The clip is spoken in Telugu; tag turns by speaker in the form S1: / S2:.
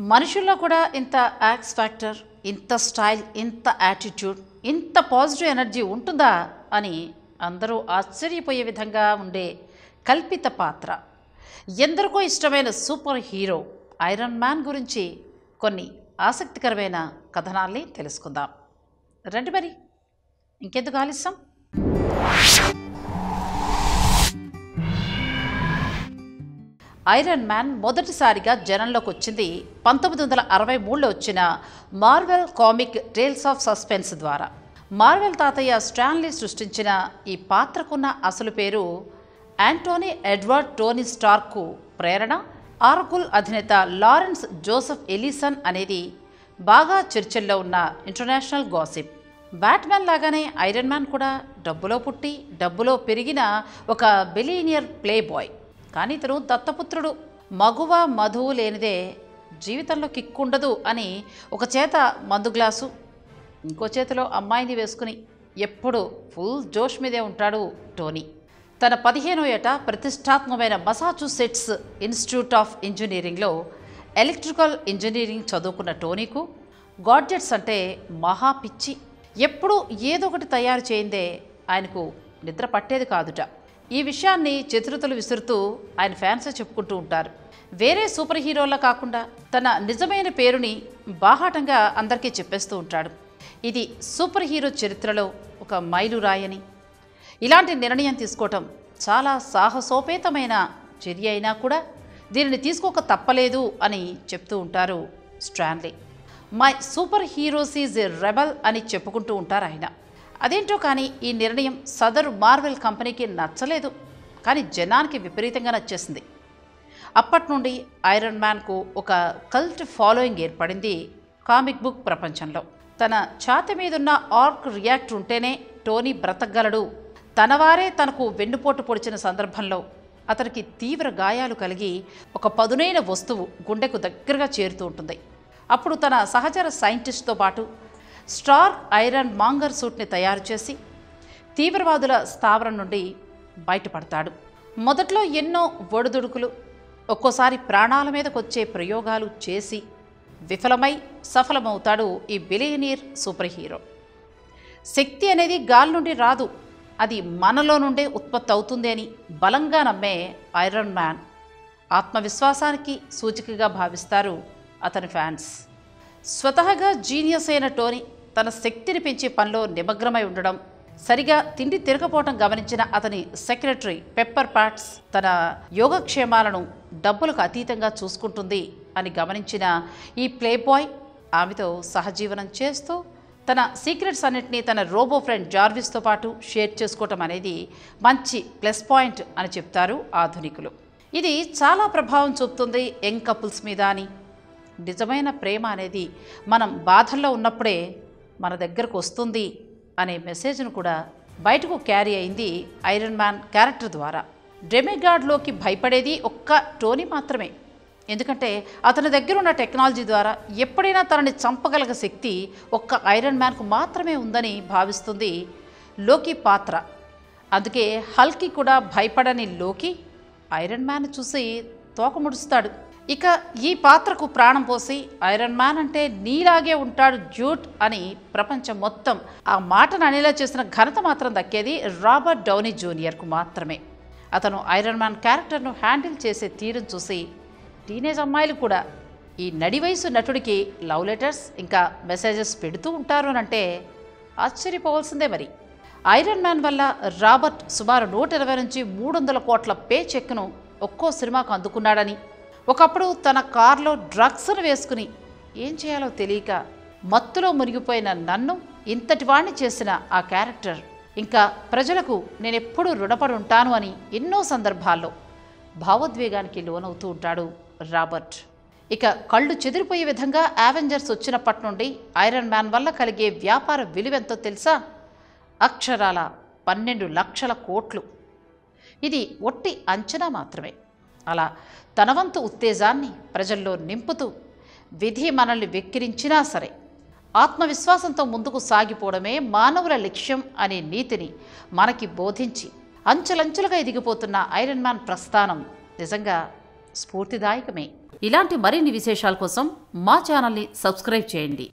S1: మనుషుల్లో కూడా ఇంత యాక్స్ ఫ్యాక్టర్, ఇంత స్టైల్, ఇంత యాటిట్యూడ్, ఇంత పాజిటివ్ ఎనర్జీ ఉంటుందా అని అందరూ ఆశ్చర్యపోయే విధంగా ఉండే కల్పిత పాత్ర, ఎందరికో ఇష్టమైన సూపర్ హీరో ఐరన్ మ్యాన్ గురించి కొన్ని ఆసక్తికరమైన కథనాల్ని తెలుసుకుందాం. రండి మరి, ఇంకెందుకు ఆలస్యం. ఐరన్ మ్యాన్ మొదటిసారిగా జనంలోకి వచ్చింది 1963లో వచ్చిన Marvel comic tales of suspense ద్వారా. మార్వెల్ తాతయ్య స్టాన్లీ సృష్టించిన ఈ పాత్రకున్న అసలు పేరు యాంటోనీ ఎడ్వర్డ్ టోనీ స్టార్క్కు ప్రేరణ ఆర్కుల్ అధినేత లారెన్స్ జోసెఫ్ ఎలిసన్ అనేది బాగా చర్చల్లో ఉన్న ఇంటర్నేషనల్ గాసిప్. బ్యాట్మ్యాన్ లాగానే ఐరన్ మ్యాన్ కూడా డబ్బులో పుట్టి డబ్బులో పెరిగిన ఒక బిలియనియర్ ప్లే బాయ్. కానీ ఇతను దత్తపుత్రుడు. మగువ మధువు లేనిదే జీవితంలో కిక్కుండదు అని ఒక చేత మందు గ్లాసు, ఇంకో చేతిలో అమ్మాయిని వేసుకుని ఎప్పుడు ఫుల్ జోష్ మీదే ఉంటాడు టోనీ. తన 15వ ఏట ప్రతిష్టాత్మకమైన మసాచుసెట్స్ ఇన్స్టిట్యూట్ ఆఫ్ ఇంజనీరింగ్లో ఎలక్ట్రికల్ ఇంజనీరింగ్ చదువుకున్న టోనీకు గాడ్జెట్స్ అంటే మహా పిచ్చి. ఎప్పుడూ ఏదో ఒకటి తయారు చేయిందే ఆయనకు నిద్ర పట్టేది కాదుట. ఈ విషయాన్ని చతురతలు విసురుతూ ఆయన ఫ్యాన్సే చెప్పుకుంటూ ఉంటారు. వేరే సూపర్ హీరోలా కాకుండా తన నిజమైన పేరుని బాహాటంగా అందరికీ చెప్పేస్తూ ఉంటాడు. ఇది సూపర్ హీరో చరిత్రలో ఒక మైలురాయని, ఇలాంటి నిర్ణయం తీసుకోవటం చాలా సాహసోపేతమైన చర్య అయినా కూడా దీనిని తీసుకోక తప్పలేదు అని చెప్తూ ఉంటారు Stanley. My super heroes is a rebel అని చెప్పుకుంటూ ఉంటారు ఆయన. అదేంటో కానీ ఈ నిర్ణయం సదరు మార్వెల్ కంపెనీకి నచ్చలేదు, కానీ జనానికి విపరీతంగా నచ్చేసింది. అప్పటి నుండి ఐరన్ మ్యాన్కు ఒక కల్ట్ ఫాలోయింగ్ ఏర్పడింది కామిక్ బుక్ ప్రపంచంలో. తన ఛాతి మీదున్న ఆర్క్ రియాక్టర్ ఉంటేనే టోనీ బ్రతకగలడు. తనవారే తనకు వెన్నుపోటు పొడిచిన సందర్భంలో అతనికి తీవ్ర గాయాలు కలిగి ఒక పదునైన వస్తువు గుండెకు దగ్గరగా చేరుతూ ఉంటుంది. అప్పుడు తన సహచర సైంటిస్ట్తో పాటు స్టార్క్ ఐరన్ మాంగర్ సూట్ని తయారు చేసి తీవ్రవాదుల స్థావరం నుండి బయటపడతాడు. మొదట్లో ఎన్నో ఒడిదుడుకులు, ఒక్కోసారి ప్రాణాల మీదకొచ్చే ప్రయోగాలు చేసి విఫలమై సఫలమవుతాడు ఈ బిలియనీర్ సూపర్ హీరో. శక్తి అనేది గాలి నుండి రాదు, అది మనలో నుండే ఉత్పత్తి అవుతుంది అని బలంగా నమ్మే ఐరన్ మ్యాన్ ఆత్మవిశ్వాసానికి సూచికగా భావిస్తారు అతని ఫ్యాన్స్. స్వతహాగా జీనియస్ అయిన టోనీ తన శక్తిని పెంచే పనిలో నిమగ్నమై ఉండడం, సరిగా తిండి తిరగపోవటం గమనించిన అతని సెక్రటరీ పెప్పర్ పాట్స్ తన యోగక్షేమాలను డబ్బులకు అతీతంగా చూసుకుంటుంది అని గమనించిన ఈ ప్లే బాయ్ ఆమెతో సహజీవనం చేస్తూ తన సీక్రెట్స్ అన్నింటినీ తన రోబో ఫ్రెండ్ జార్విస్తో పాటు షేర్ చేసుకోవటం అనేది మంచి ప్లస్ పాయింట్ అని చెప్తారు ఆధునికులు. ఇది చాలా ప్రభావం చూపుతుంది యంగ్ కపుల్స్ మీద అని. నిజమైన ప్రేమ అనేది మనం బాధల్లో ఉన్నప్పుడే మన దగ్గరకు వస్తుంది అనే మెసేజ్ను కూడా బయటకు క్యారీ అయింది ఐరన్ మ్యాన్ క్యారెక్టర్ ద్వారా. డెమిగాడ్లోకి భయపడేది ఒక్క టోనీ మాత్రమే. ఎందుకంటే అతని దగ్గర ఉన్న టెక్నాలజీ ద్వారా ఎప్పుడైనా తనని చంపగలిగే శక్తి ఒక్క ఐరన్ మ్యాన్కు మాత్రమే ఉందని భావిస్తుంది లోకి పాత్ర. అందుకే హల్కి కూడా భయపడని లోకి ఐరన్ మ్యాన్ చూసి తోకముడుస్తాడు. ఇక ఈ పాత్రకు ప్రాణం పోసి ఐరన్ మ్యాన్ అంటే నీలాగే ఉంటాడు డ్యూట్ అని ప్రపంచం మొత్తం ఆ మాటను అనేలా చేసిన ఘనత మాత్రం దక్కేది రాబర్ట్ డౌనీ జూనియర్కు మాత్రమే. అతను ఐరన్ మ్యాన్ క్యారెక్టర్ను హ్యాండిల్ చేసే తీరును చూసి టీనేజ్ అమ్మాయిలు కూడా ఈ నడివయసు నటుడికి లవ్ లెటర్స్ ఇంకా మెసేజెస్ పెడుతూ ఉంటారు అనంటే ఆశ్చర్యపోవాల్సిందే. మరి ఐరన్ మ్యాన్ వల్ల రాబర్ట్ సుమారు 120 నుంచి 300 కోట్ల పే చెక్ను ఒక్కో సినిమాకు అందుకున్నాడని, ఒకప్పుడు తన కారులో డ్రగ్స్ను వేసుకుని ఏం చేయాలో తెలియక మత్తులో మునిగిపోయిన నన్ను ఇంతటి వాణ్ణి చేసిన ఆ క్యారెక్టర్ ఇంకా ప్రజలకు నేనెప్పుడూ రుణపడి ఉంటాను అని ఎన్నో సందర్భాల్లో భావోద్వేగానికి లోనవుతూ ఉంటాడు రాబర్ట్. ఇక కళ్ళు చెదిరిపోయే విధంగా అవెంజర్స్ వచ్చినప్పటి నుండి ఐరన్ మ్యాన్ వల్ల కలిగే వ్యాపార విలువెంతో తెలుసా? అక్షరాల 12 లక్షల కోట్లు. ఇది ఒట్టి అంచనా మాత్రమే. అలా తన వంతు ఉత్తేజాన్ని ప్రజల్లో నింపుతూ విధి మనల్ని వెక్కిరించినా సరే ఆత్మవిశ్వాసంతో ముందుకు సాగిపోవడమే మానవుల లక్ష్యం అనే నీతిని మనకి బోధించి అంచెలంచెలుగా ఎదిగిపోతున్న ఐరన్ మ్యాన్ ప్రస్థానం నిజంగా స్ఫూర్తిదాయకమే. ఇలాంటి మరిన్ని విశేషాల కోసం మా ఛానల్ని సబ్స్క్రైబ్ చేయండి.